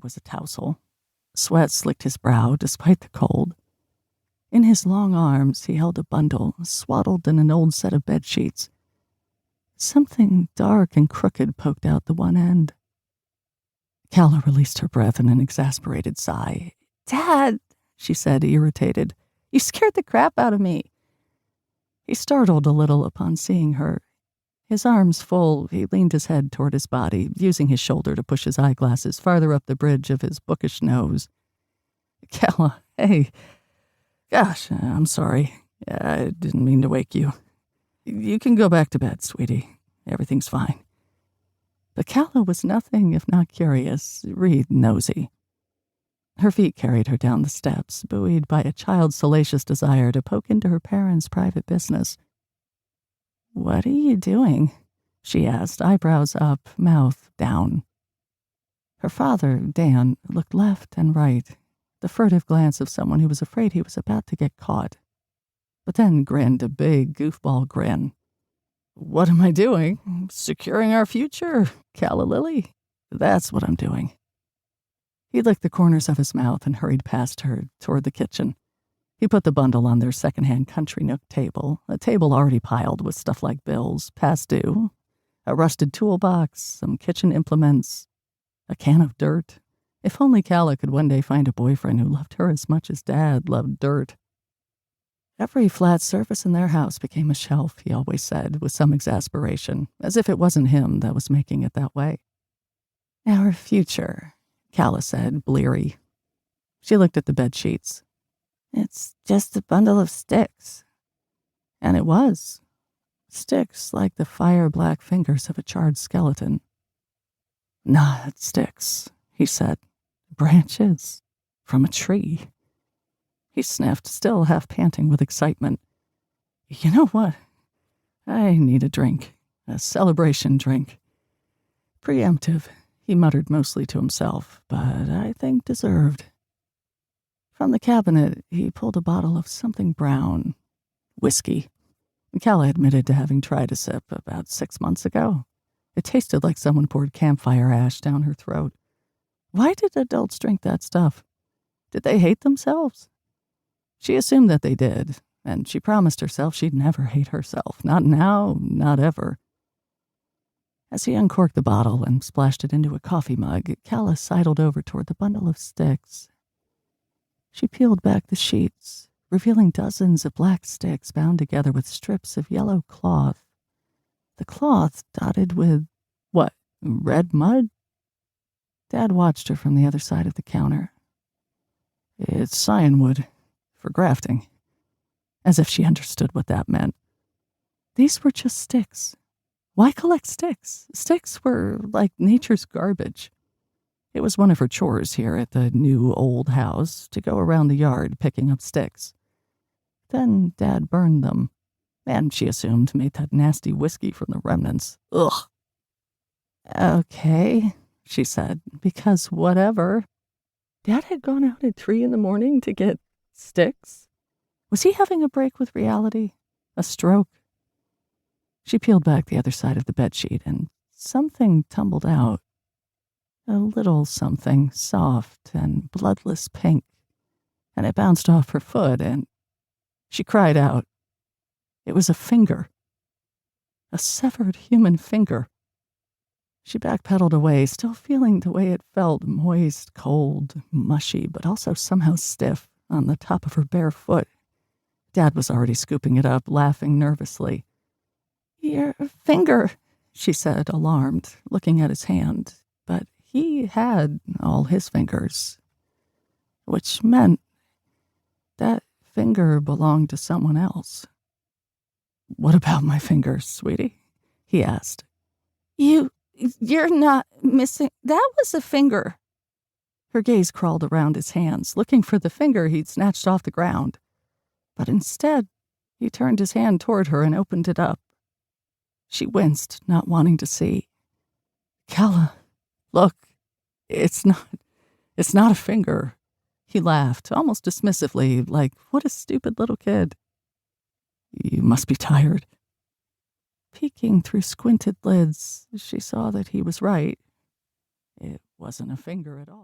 was a tousle. Sweat slicked his brow despite the cold. In his long arms, he held a bundle swaddled in an old set of bed sheets. Something dark and crooked poked out the one end. Calla released her breath in an exasperated sigh. "Dad," she said, irritated, "you scared the crap out of me." He startled a little upon seeing her. His arms full, he leaned his head toward his body, using his shoulder to push his eyeglasses farther up the bridge of his bookish nose. "Calla, hey. Gosh, I'm sorry. I didn't mean to wake you. You can go back to bed, sweetie. Everything's fine." But Calla was nothing if not curious, nosy. Her feet carried her down the steps, buoyed by a child's salacious desire to poke into her parents' private business. "What are you doing?" she asked, eyebrows up, mouth down. Her father, Dan, looked left and right, the furtive glance of someone who was afraid he was about to get caught, but then grinned a big goofball grin. "What am I doing? Securing our future, Calla Lily. That's what I'm doing." He licked the corners of his mouth and hurried past her toward the kitchen. He put the bundle on their second-hand country nook table, a table already piled with stuff like bills, past due, a rusted toolbox, some kitchen implements, a can of dirt. If only Calla could one day find a boyfriend who loved her as much as Dad loved dirt. Every flat surface in their house became a shelf, he always said, with some exasperation, as if it wasn't him that was making it that way. "Our future," Calla said, bleary. She looked at the bed sheets. "It's just a bundle of sticks." And it was. Sticks like the fire-black fingers of a charred skeleton. "Not sticks," he said. "Branches. From a tree." He sniffed, still half panting with excitement. "You know what? I need a drink. A celebration drink. Preemptive," he muttered mostly to himself, but I think deserved. From the cabinet, he pulled a bottle of something brown. Whiskey. Calla admitted to having tried a sip about 6 months ago. It tasted like someone poured campfire ash down her throat. Why did adults drink that stuff? Did they hate themselves? She assumed that they did, and she promised herself she'd never hate herself. Not now, not ever. As he uncorked the bottle and splashed it into a coffee mug, Calla sidled over toward the bundle of sticks. She peeled back the sheets, revealing dozens of black sticks bound together with strips of yellow cloth. The cloth dotted with, what, red mud? Dad watched her from the other side of the counter. "It's cyanwood, for grafting." As if she understood what that meant. These were just sticks. Why collect sticks? Sticks were like nature's garbage. It was one of her chores here at the new old house to go around the yard picking up sticks. Then Dad burned them, and she assumed made that nasty whiskey from the remnants. Ugh. "Okay," she said, "because whatever." Dad had gone out at 3 a.m. to get sticks? Was he having a break with reality? A stroke? She peeled back the other side of the bedsheet, and something tumbled out. A little something, soft and bloodless pink, and it bounced off her foot, and she cried out. It was a finger. A severed human finger. She backpedaled away, still feeling the way it felt, moist, cold, mushy, but also somehow stiff, on the top of her bare foot. Dad was already scooping it up, laughing nervously. "Your finger," she said, alarmed, looking at his hand. But he had all his fingers, which meant that finger belonged to someone else. "What about my fingers, sweetie?" he asked. You're not missing. That was a finger." Her gaze crawled around his hands, looking for the finger he'd snatched off the ground. But instead, he turned his hand toward her and opened it up. She winced, not wanting to see. "Calla, look, it's not a finger." He laughed, almost dismissively, like, what a stupid little kid. "You must be tired." Peeking through squinted lids, she saw that he was right. It wasn't a finger at all.